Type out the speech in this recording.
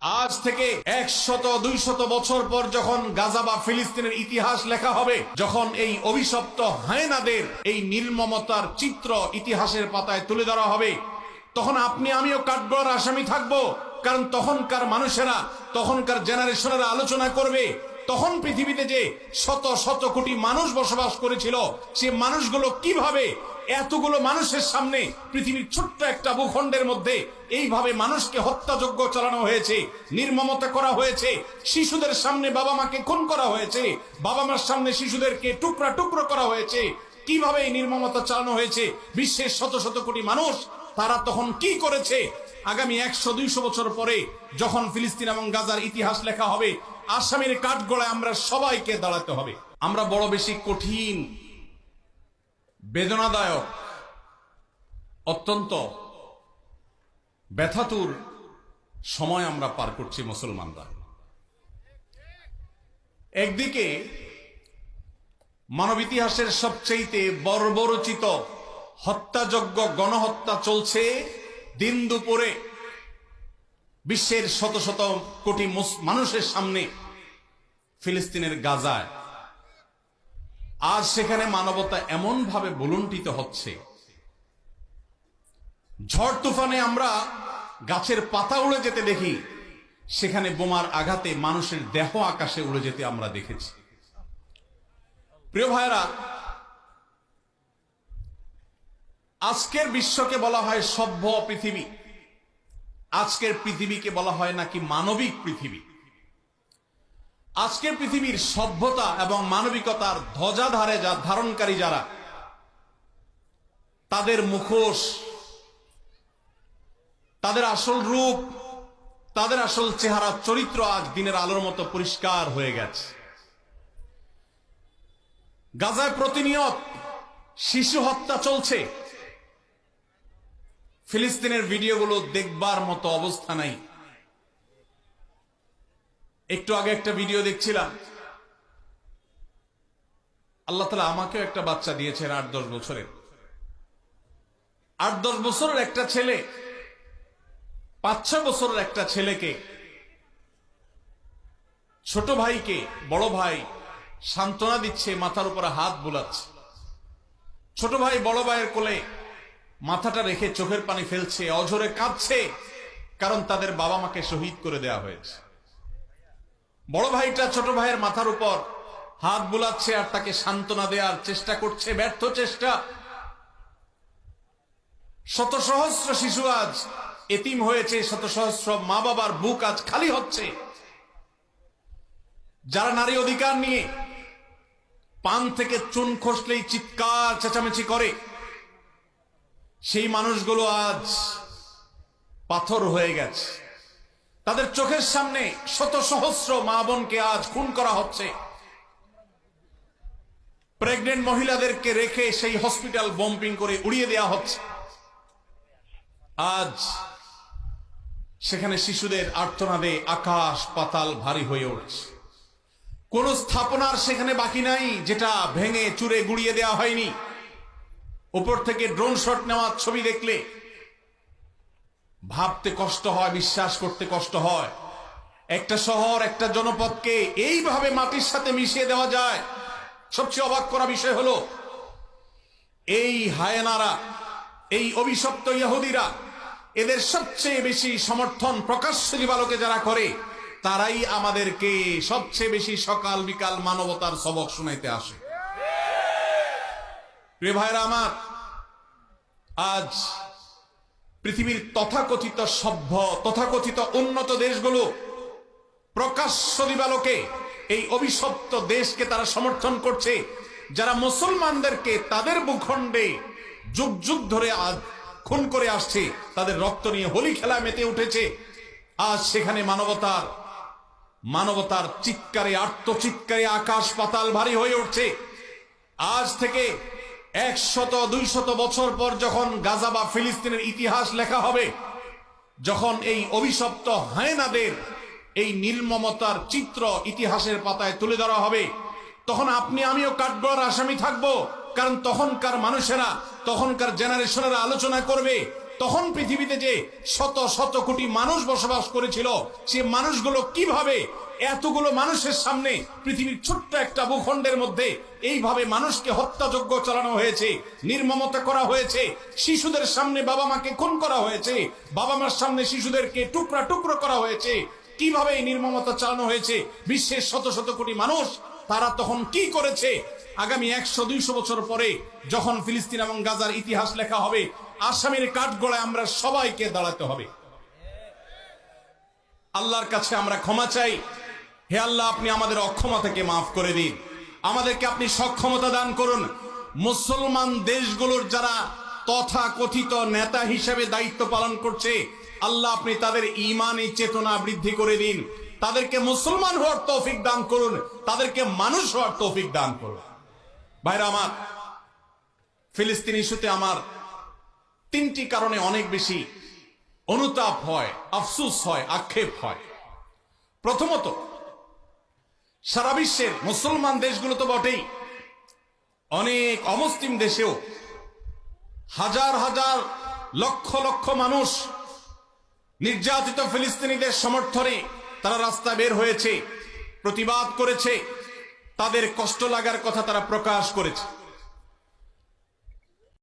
আজ থেকে 100-200 বছর পর যখন গাজা বা ফিলিস্তিনের ইতিহাস লেখা হবে, যখন এই অভিশপ্ত হায়নাদের এই নির্মমতার চিত্র ইতিহাসের পাতায় তুলে ধরা হবে, তখন আপনি আমিও কাঠগড়ার আসামি থাকবো। কারণ তখনকার মানুষেরা, তখনকার জেনারেশনেরা আলোচনা করবে তখন পৃথিবীতে যে শত শত কোটি মানুষ বসবাস করেছিল, সে মানুষগুলো কিভাবে এতগুলো মানুষের সামনে পৃথিবীর ছোট্ট একটা ভূখণ্ডের মধ্যে এইভাবে মানুষকে হত্যাযজ্ঞ চালানো হয়েছে, নির্মমতা করা হয়েছে, শিশুদের সামনে বাবা মাকে খুন করা হয়েছে, বাবা মার সামনে শিশুদেরকে টুকরা টুকরো করা হয়েছে, কিভাবে এই নির্মমতা চালানো হয়েছে বিশ্বের শত শত কোটি মানুষ, তারা তখন কি করেছে। আগামী 100-200 বছর পরে যখন ফিলিস্তিন এবং গাজার ইতিহাস লেখা হবে, আসামির কাঠগড়ায় আমরা সবাইকে দাঁড়াতে হবে। আমরা বড় বেশি কঠিন, বেদনাদায়ক, অত্যন্ত ব্যথাতুর সময় আমরা পার করছি মুসলমানরা। একদিকে মানব ইতিহাসের সবচেয়ে বর্বরচিত হত্যাযজ্ঞ, গণহত্যা চলছে দিন দুপুরে বিশ্বের শত শত কোটি মানুষের সামনে ফিলিস্তিনের গাজায়। আজ সেখানে মানবতা এমন ভাবে বুলুণ্ঠিত হচ্ছে, ঝড় তুফানে আমরা গাছের পাতা উড়ে যেতে দেখি, সেখানে বোমার আঘাতে মানুষের দেহ আকাশে উড়ে যেতে আমরা দেখেছি। প্রিয় ভাইরা, আজকের বিশ্বকে বলা হয় সভ্য পৃথিবী, আজকের পৃথিবীকে বলা হয় নাকি মানবিক পৃথিবী। আজকের পৃথিবীর সভ্যতা এবং মানবিকতার ধ্বজাধারে ধারণকারী যারা, তাদের মুখোশ, তাদের আসল রূপ, তাদের আসল চেহারা, চরিত্র আজ দিনের আলোর মতো পরিষ্কার হয়ে গেছে। গাজায় প্রতিনিয়ত শিশু হত্যা চলছে, ফিলিস্তিনের ভিডিওগুলো দেখবার মতো অবস্থা নাই। একটু আগে একটা ভিডিও দেখছিলাম, আল্লাহ তাআলা আমাকেও একটা বাচ্চা দিয়েছেন 8-10 বছরের। 8-10 বছরের একটা ছেলে 5-6 বছরের একটা ছেলেকে, ছোট ভাইকে বড় ভাই সান্ত্বনা দিচ্ছে, মাথার উপরে হাত বুলাচ্ছে। ছোট ভাই বড় ভাইয়ের কোলে মাথাটা রেখে চোখের পানি ফেলছে, অঝরে কাঁদছে, কারণ তাদের বাবা মাকে শহীদ করে দেওয়া হয়েছে। বড় ভাইটা ছোট ভাইয়ের মাথার উপর হাত বুলাচ্ছে আর তাকে সান্ত্বনা দেওয়ার চেষ্টা করছে, ব্যর্থ চেষ্টা। শত সহস্র শিশু আজ এতিম হয়েছে, শত সহস্র মা বাবার বুক আজ খালি হচ্ছে। যারা নারী অধিকার নিয়ে পান থেকে চুন খসলেই চিৎকার চেঁচামেচি করে, সেই মানুষগুলো আজ পাথর হয়ে গেছে। তাদের চোখের সামনে শত সহস্র মা বোনকে আজ খুন করা হচ্ছে। প্রেগনেন্ট মহিলাদেরকে রেখে সেই হসপিটাল বম্পিং করে উড়িয়ে দেওয়া হচ্ছে। আজ সেখানে শিশুদের আর্তনাদে আকাশ পাতাল ভারী হয়ে উঠছে। কোন স্থাপনার সেখানে বাকি নাই যেটা ভেঙে চুরে গুড়িয়ে দেওয়া হয়নি। উপর থেকে ড্রোন শট নেওয়ার ছবি দেখলে ভাবতে কষ্ট হয়, বিশ্বাস করতে কষ্ট হয়। একটা শহর, একটা জনপদকে এইভাবে মাটির সাথে মিশিয়ে দেওয়া যায়। সবচেয়ে অবাক করা বিষয় হলো, এই হায়নারা, এই অভিশপ্ত ইহুদিরা, এদের সবচেয়ে বেশি সমর্থন প্রকাশ্য দিবালোকে যারা করে, তারাই আমাদেরকে সবচেয়ে বেশি সকাল বিকাল মানবতার সবক শুনাইতে আসে। প্রিয় ভাইরা আমার, আজ পৃথিবীর তথাকথিত সভ্য, তথাকথিত উন্নত দেশগুলো প্রকাশ্য দিবালোকে এই অভিশপ্ত দেশকে তারা সমর্থন করছে, যারা মুসলমানদেরকে তাদের ভূখণ্ডে যুগ যুগ ধরে আজ খুন করে আসছে, তাদের রক্ত নিয়ে হোলি খেলা মেতে উঠেছে। আজ সেখানে মানবতার চিৎকারে, আর্তচিৎকারে আকাশ পাতাল ভারী হয়ে উঠছে। আজ থেকে 100-200 বছর পর যখন গাজা বা ফিলিস্তিনের ইতিহাস লেখা হবে, যখন এই অভিশপ্ত হায়নাদের এই নির্মমতার চিত্র ইতিহাসের পাতায় তুলে ধরা হবে, তখন আপনি আমিও কাঠগড়ার আসামি থাকবো। কারণ তখনকার মানুষেরা, তখনকার জেনারেশনেরা আলোচনা করবে তখন পৃথিবীতে যে শত শত কোটি মানুষ বসবাস করেছিল, সে মানুষগুলো কিভাবে এতগুলো মানুষের সামনে পৃথিবীর ছোট্ট একটা ভূখণ্ডের মধ্যে এইভাবে মানুষকে হত্যাযজ্ঞ চালানো হয়েছে, নির্মমতা করা হয়েছে, শিশুদের সামনে বাবা মাকে খুন করা হয়েছে, বাবা মার সামনে শিশুদেরকে টুকরা টুকরো করা হয়েছে, কিভাবে এই নির্মমতা চালানো হয়েছে বিশ্বের শত শত কোটি মানুষ তারা তখন কি করেছে। আগামী 100-200 বছর পরে যখন ফিলিস্তিন এবং গাজার ইতিহাস লেখা হবে, আসামির কাঠগড়ায় আমরা সবাইকে দাঁড়াতে হবে। আল্লাহর কাছে আমরা ক্ষমা চাই, হে আল্লাহ, আপনি আমাদের অক্ষমতাকে মাফ করে দিন, আমাদেরকে আপনি সক্ষমতা দান করুন। মুসলমান দেশগুলোর যারা তথাকথিত নেতা হিসেবে দায়িত্ব পালন করছে, আল্লাহ আপনি তাদের ঈমানী চেতনা বৃদ্ধি করে দিন, তাদেরকে মুসলমান হওয়ার তৌফিক দান করুন, তাদেরকে মানুষ হওয়ার তৌফিক দান করুন। ভাইরা আমার, ফিলিস্তিন ইস্যুতে আমার 3টি কারণে অনেক বেশি অনুতাপ হয়, আফসোস হয়, আক্ষেপ হয়। প্রথমত, সারা বিশ্বের মুসলমান দেশগুলো তো বটেই, অনেক অমুসলিম দেশেও হাজার হাজার লক্ষ লক্ষ মানুষ নির্যাতিত ফিলিস্তিনিদের সমর্থনে তারা রাস্তায় বের হয়েছে, প্রতিবাদ করেছে, তাদের কষ্ট লাগার কথা তারা প্রকাশ করেছে।